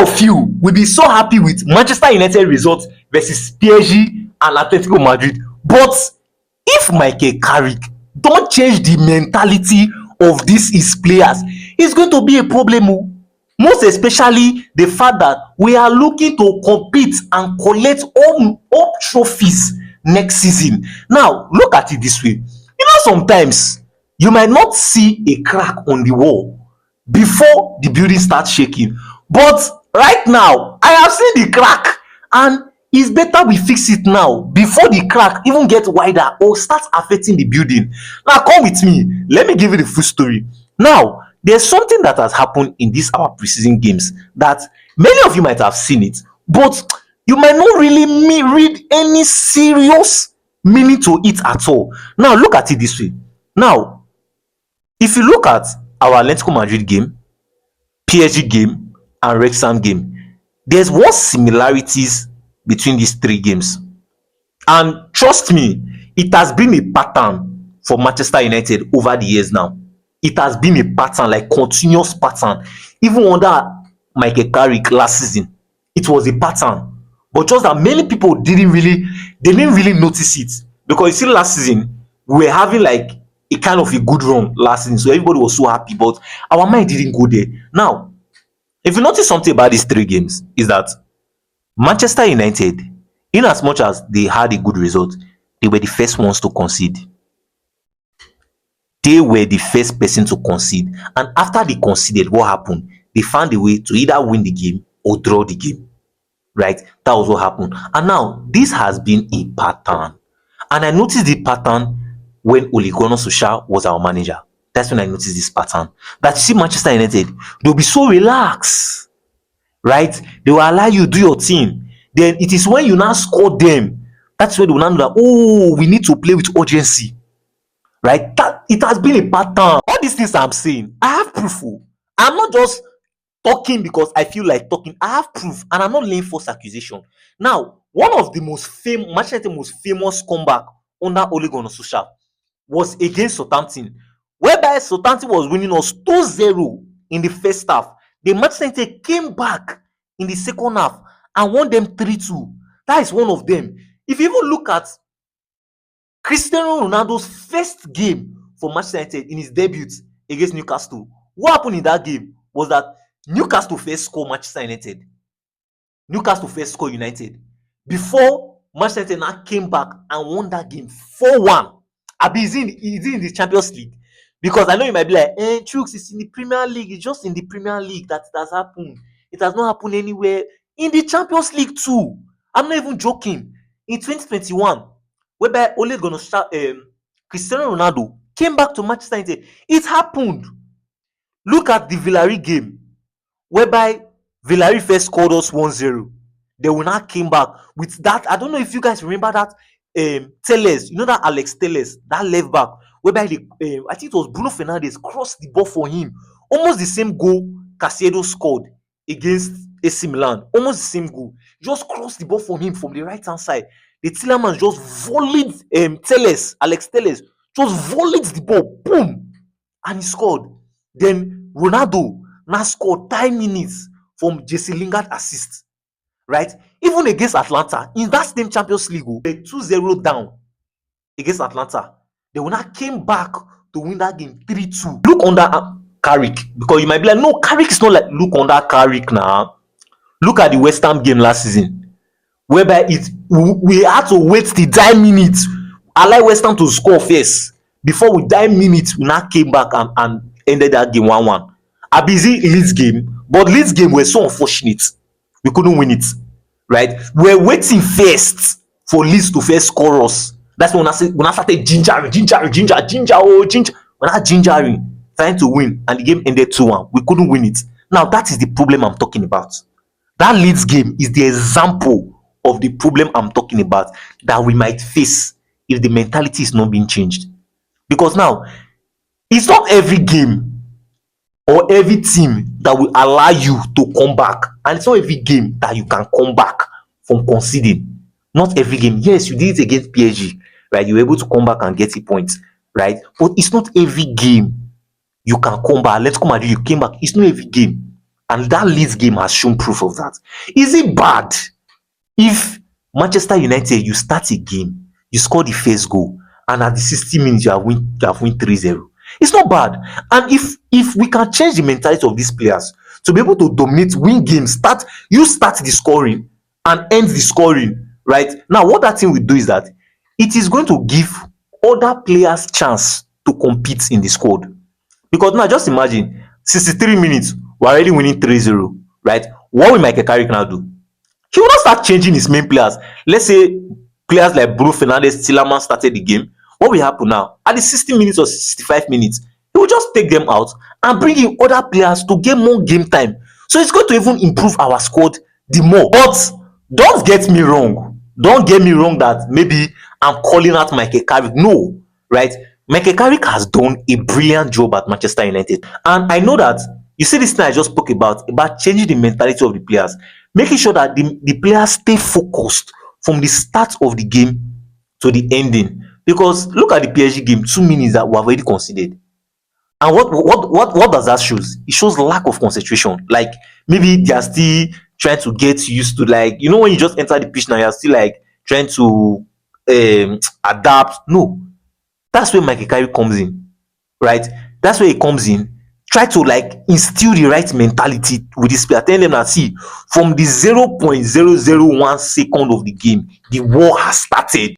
of you will be so happy with Manchester United result versus PSG and Atletico Madrid, but if Michael Carrick don change the mentality of dis his players, it's going to be a problem o, most especially the fact that we are looking to compete and collect home trophies next season. Now look at it this way, you know sometimes you might not see a crack on the wall before the building starts shaking, but right now I have seen the crack, and it's better we fix it now before the crack even get wider or start affecting the building. Now come with me, let me give you the full story. Now there's something that has happened in this our preseason games that many of you might have seen it, but you might not really read any serious meaning to it at all. Now look at it this way. Now if you look at our Atletico Madrid game, PSG game and Wrexham game, there's what similarities between these three games, and trust me, it has been a pattern for Manchester United over the years now. It has been a pattern, like continuous pattern. Even under Michael Carrick last season, it was a pattern, but just that many people didn't really notice it, because you see last season we were having like a kind of a good run last season, so everybody was so happy, but our mind didn't go there. Now if you notice something about these three games, is that Manchester United, in as much as they had a good result, they were the first ones to concede. They were the first person to concede, and after they conceded, what happened? They found a way to either win the game or draw the game, right? That was what happened. And now this has been a pattern, and I noticed the pattern when Ole Gunnar Solskjaer was our manager. That's when I noticed this pattern, that you see Manchester United, they'll be so relaxed, right? They will allow you do your thing. Then it is when you now score them, that's when they will now know that, oh, we need to play with urgency, right? That it has been a pattern. All these things I'm saying, I have proof. I'm not just talking because I feel like talking. I have proof, and I'm not laying false accusation. Now, one of the Manchester United's most famous comeback under Ole Gunnar Solskjaer was against Southampton, whereby Southampton was winning us 2-0 in the first half. The Manchester United came back in the second half and won them 3-2. That is one of them. If you even look at Cristiano Ronaldo's first game for Manchester United in his debut against Newcastle, what happened in that game was that Newcastle first scored Manchester United. Newcastle first scored United before Manchester United now came back and won that game 4-1. Abi, is in the Champions League? Because I know you might be like, Chooks, it's in the Premier League. It's just in the Premier League that it has happened. It has not happened anywhere. In the Champions League too. I'm not even joking. In 2021, whereby Ole Gunnar Cristiano Ronaldo came back to Manchester United, it happened. Look at the Villarreal game, whereby Villarreal first scored us 1-0. They will now came back with that. I don't know if you guys remember that Telles, you know that Alex Telles, that left back, whereby I think it was Bruno Fernandes crossed the ball for him. Almost the same goal Caicedo scored against AC Milan. Almost the same goal. Just crossed the ball for him from the right hand side. The Tillerman just volleyed Telles, Alex Telles, just volleyed the ball, boom, and he scored. Then Ronaldo now scored 10 minutes from Jesse Lingard assist. Right? Even against Atlanta, in that same Champions League, they 2-0 down against Atlanta. They will not came back to win that game 3-2. Look under Carrick, because you might be like, no, Carrick is not like look under Carrick now. Look at the West Ham game last season, whereby we had to wait till 10 minutes, allow West Ham to score first before we 10 minutes we now came back and ended that game 1-1. A busy Leeds game, but Leeds game were so unfortunate. We couldn't win it, right? We're waiting first for Leeds to first score us. That's when I started ginger. When I gingering, trying to win, and the game ended 2-1. We couldn't win it. Now that is the problem I'm talking about. That Leeds game is the example of the problem I'm talking about that we might face if the mentality is not being changed. Because now, it's not every game or every team that will allow you to come back, and it's not every game that you can come back from conceding. Not every game. Yes, you did it against PSG, right? You were able to come back and get a point, right? But it's not every game you can come back. Let's come at you came back. It's not every game. And that Leeds game has shown proof of that. Is it bad if Manchester United, you start a game, you score the first goal, and at the 60 minutes you have win 3-0? It's not bad. And if we can change the mentality of these players to be able to dominate, win games, start the scoring and end the scoring, right? Now what that thing will do is that it is going to give other players chance to compete in the squad. Because now just imagine 63 minutes, we're already winning 3-0, right? What will Michael Carrick now do? He will not start changing his main players. Let's say players like Bruno Fernandes, Tillerman started the game. What will happen now? At the 60 minutes or 65 minutes, he will just take them out and bring in other players to get more game time. So it's going to even improve our squad the more. But don't get me wrong. Don't get me wrong that maybe I'm calling out Michael Carrick. No, right? Michael Carrick has done a brilliant job at Manchester United. And I know that you see this thing I just spoke about changing the mentality of the players, making sure that the players stay focused from the start of the game to the ending. Because look at the PSG game, 2 minutes that we have already conceded. And what does that shows? It shows lack of concentration. Like maybe they are still trying to get used to, like, when you just enter the pitch now, you're still like trying to adapt. No, that's where Michael Carrick comes in, right? That's where he comes in. Try to like instill the right mentality with this player. Tell them that, see, from the 0.001 second of the game, the war has started.